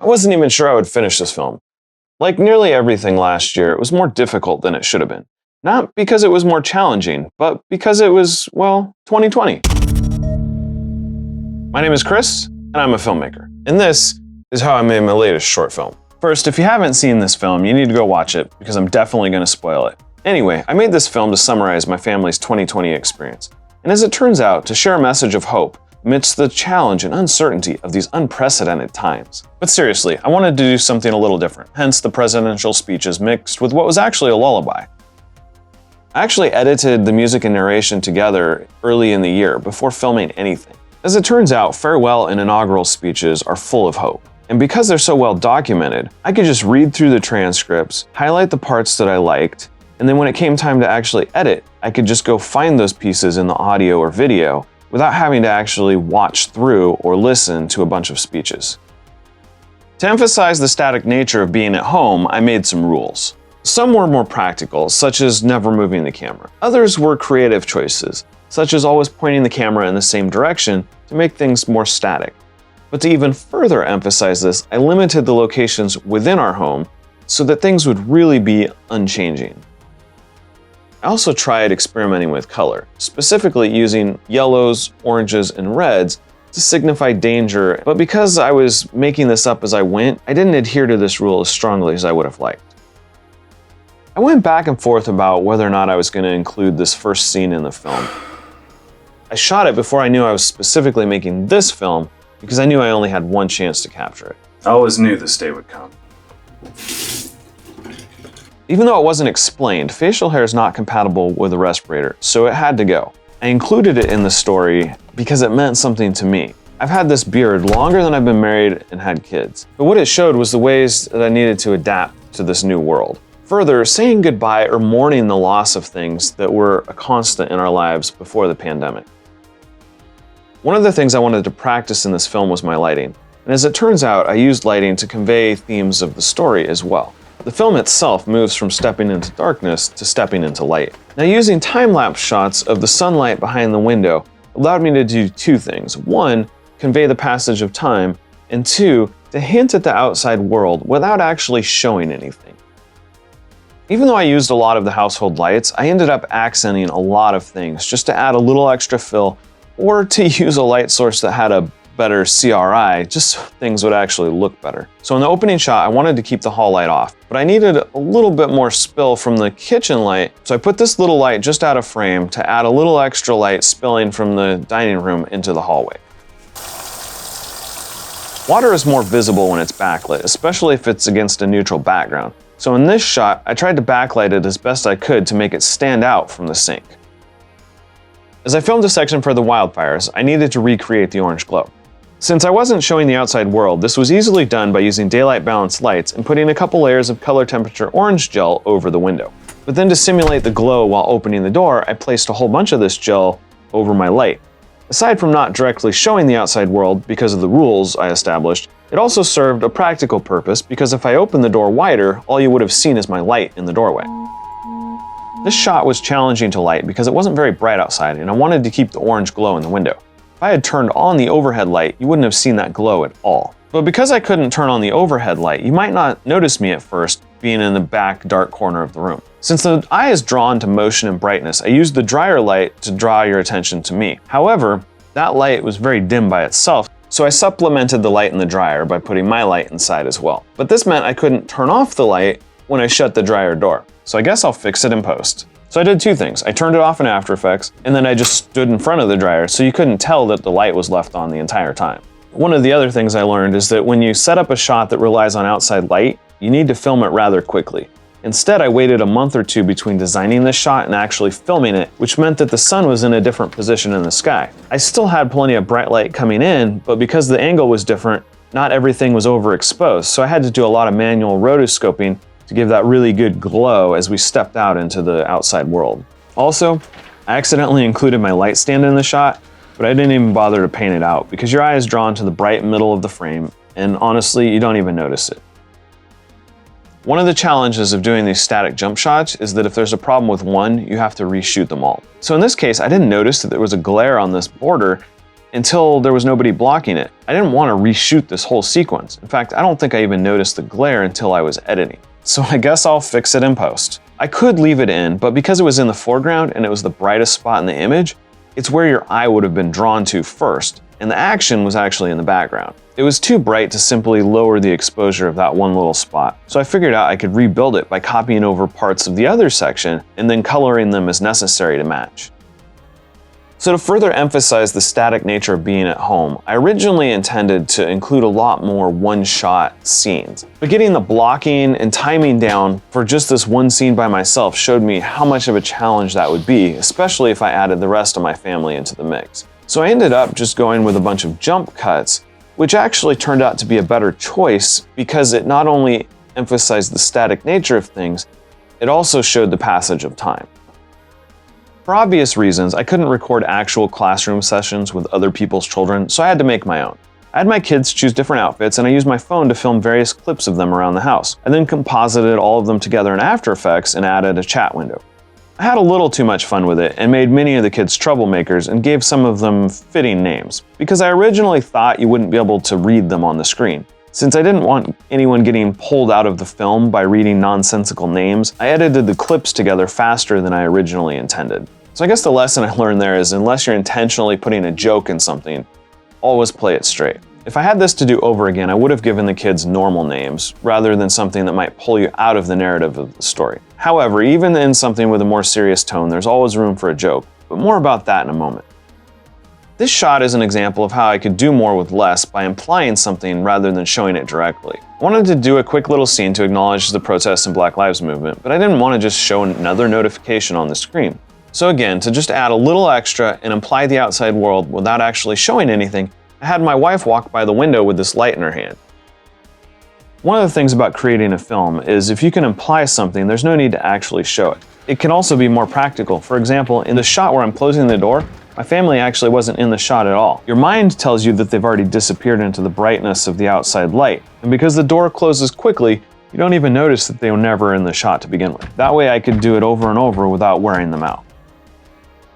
I wasn't even sure I would finish this film. Like nearly everything last year, it was more difficult than it should have been. Not because it was more challenging, but because it was, well, 2020. My name is Chris, and I'm a filmmaker. And this is how I made my latest short film. First, if you haven't seen this film, you need to go watch it, because I'm definitely going to spoil it. Anyway, I made this film to summarize my family's 2020 experience, and as it turns out, to share a message of hope amidst the challenge and uncertainty of these unprecedented times. But seriously, I wanted to do something a little different, hence the presidential speeches mixed with what was actually a lullaby. I actually edited the music and narration together early in the year before filming anything. As it turns out, farewell and inaugural speeches are full of hope. And because they're so well documented, I could just read through the transcripts, highlight the parts that I liked, and then when it came time to actually edit, I could just go find those pieces in the audio or video without having to actually watch through or listen to a bunch of speeches. To emphasize the static nature of being at home, I made some rules. Some were more practical, such as never moving the camera. Others were creative choices, such as always pointing the camera in the same direction to make things more static. But to even further emphasize this, I limited the locations within our home so that things would really be unchanging. I also tried experimenting with color, specifically using yellows, oranges, and reds to signify danger, but because I was making this up as I went, I didn't adhere to this rule as strongly as I would have liked. I went back and forth about whether or not I was going to include this first scene in the film. I shot it before I knew I was specifically making this film because I knew I only had one chance to capture it. I always knew this day would come. Even though it wasn't explained, facial hair is not compatible with a respirator, so it had to go. I included it in the story because it meant something to me. I've had this beard longer than I've been married and had kids, but what it showed was the ways that I needed to adapt to this new world. Further, saying goodbye or mourning the loss of things that were a constant in our lives before the pandemic. One of the things I wanted to practice in this film was my lighting, and as it turns out, I used lighting to convey themes of the story as well. The film itself moves from stepping into darkness to stepping into light. Now, using time-lapse shots of the sunlight behind the window allowed me to do two things. One, convey the passage of time, and two, to hint at the outside world without actually showing anything. Even though I used a lot of the household lights, I ended up accenting a lot of things just to add a little extra fill or to use a light source that had a better CRI, just so things would actually look better. So in the opening shot, I wanted to keep the hall light off, but I needed a little bit more spill from the kitchen light, so I put this little light just out of frame to add a little extra light spilling from the dining room into the hallway. Water is more visible when it's backlit, especially if it's against a neutral background. So in this shot, I tried to backlight it as best I could to make it stand out from the sink. As I filmed a section for the wildfires, I needed to recreate the orange glow. Since I wasn't showing the outside world, this was easily done by using daylight balanced lights and putting a couple layers of color temperature orange gel over the window. But then to simulate the glow while opening the door, I placed a whole bunch of this gel over my light. Aside from not directly showing the outside world because of the rules I established, it also served a practical purpose because if I opened the door wider, all you would have seen is my light in the doorway. This shot was challenging to light because it wasn't very bright outside and I wanted to keep the orange glow in the window. If I had turned on the overhead light, you wouldn't have seen that glow at all. But because I couldn't turn on the overhead light, you might not notice me at first being in the back dark corner of the room. Since the eye is drawn to motion and brightness, I used the dryer light to draw your attention to me. However, that light was very dim by itself, so I supplemented the light in the dryer by putting my light inside as well. But this meant I couldn't turn off the light when I shut the dryer door. So I guess I'll fix it in post. So I did two things. I turned it off in After Effects, and then I just stood in front of the dryer so you couldn't tell that the light was left on the entire time. One of the other things I learned is that when you set up a shot that relies on outside light, you need to film it rather quickly. Instead, I waited a month or two between designing this shot and actually filming it, which meant that the sun was in a different position in the sky. I still had plenty of bright light coming in, but because the angle was different, not everything was overexposed, so I had to do a lot of manual rotoscoping to give that really good glow as we stepped out into the outside world. Also, I accidentally included my light stand in the shot, but I didn't even bother to paint it out because your eye is drawn to the bright middle of the frame, and honestly, you don't even notice it. One of the challenges of doing these static jump shots is that if there's a problem with one, you have to reshoot them all. So in this case, I didn't notice that there was a glare on this border, until there was nobody blocking it. I didn't want to reshoot this whole sequence. In fact, I don't think I even noticed the glare until I was editing. So I guess I'll fix it in post. I could leave it in, but because it was in the foreground and it was the brightest spot in the image, it's where your eye would have been drawn to first, and the action was actually in the background. It was too bright to simply lower the exposure of that one little spot, so I figured out I could rebuild it by copying over parts of the other section and then coloring them as necessary to match. So to further emphasize the static nature of being at home, I originally intended to include a lot more one-shot scenes. But getting the blocking and timing down for just this one scene by myself showed me how much of a challenge that would be, especially if I added the rest of my family into the mix. So I ended up just going with a bunch of jump cuts, which actually turned out to be a better choice because it not only emphasized the static nature of things, it also showed the passage of time. For obvious reasons, I couldn't record actual classroom sessions with other people's children, so I had to make my own. I had my kids choose different outfits, and I used my phone to film various clips of them around the house. I then composited all of them together in After Effects and added a chat window. I had a little too much fun with it and made many of the kids troublemakers and gave some of them fitting names, because I originally thought you wouldn't be able to read them on the screen. Since I didn't want anyone getting pulled out of the film by reading nonsensical names, I edited the clips together faster than I originally intended. So I guess the lesson I learned there is unless you're intentionally putting a joke in something, always play it straight. If I had this to do over again, I would have given the kids normal names rather than something that might pull you out of the narrative of the story. However, even in something with a more serious tone, there's always room for a joke, but more about that in a moment. This shot is an example of how I could do more with less by implying something rather than showing it directly. I wanted to do a quick little scene to acknowledge the protests and Black Lives Movement, but I didn't want to just show another notification on the screen. So again, to just add a little extra and imply the outside world without actually showing anything, I had my wife walk by the window with this light in her hand. One of the things about creating a film is if you can imply something, there's no need to actually show it. It can also be more practical. For example, in the shot where I'm closing the door, my family actually wasn't in the shot at all. Your mind tells you that they've already disappeared into the brightness of the outside light, and because the door closes quickly, you don't even notice that they were never in the shot to begin with. That way I could do it over and over without wearing them out.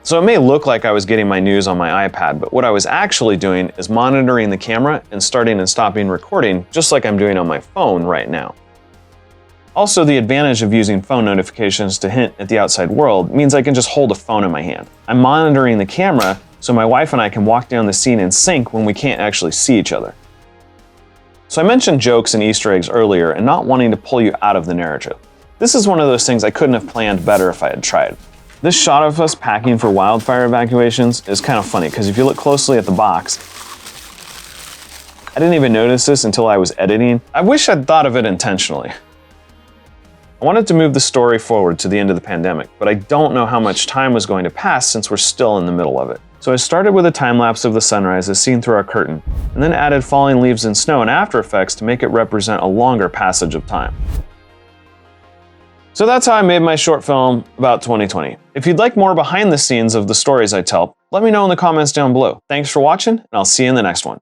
So it may look like I was getting my news on my iPad, but what I was actually doing is monitoring the camera and starting and stopping recording, just like I'm doing on my phone right now. Also, the advantage of using phone notifications to hint at the outside world means I can just hold a phone in my hand. I'm monitoring the camera so my wife and I can walk down the scene in sync when we can't actually see each other. So I mentioned jokes and Easter eggs earlier and not wanting to pull you out of the narrative. This is one of those things I couldn't have planned better if I had tried. This shot of us packing for wildfire evacuations is kind of funny because if you look closely at the box, I didn't even notice this until I was editing. I wish I'd thought of it intentionally. I wanted to move the story forward to the end of the pandemic, but I don't know how much time was going to pass since we're still in the middle of it. So I started with a time-lapse of the sunrise as seen through our curtain, and then added falling leaves and snow in After Effects to make it represent a longer passage of time. So that's how I made my short film about 2020. If you'd like more behind the scenes of the stories I tell, let me know in the comments down below. Thanks for watching, and I'll see you in the next one.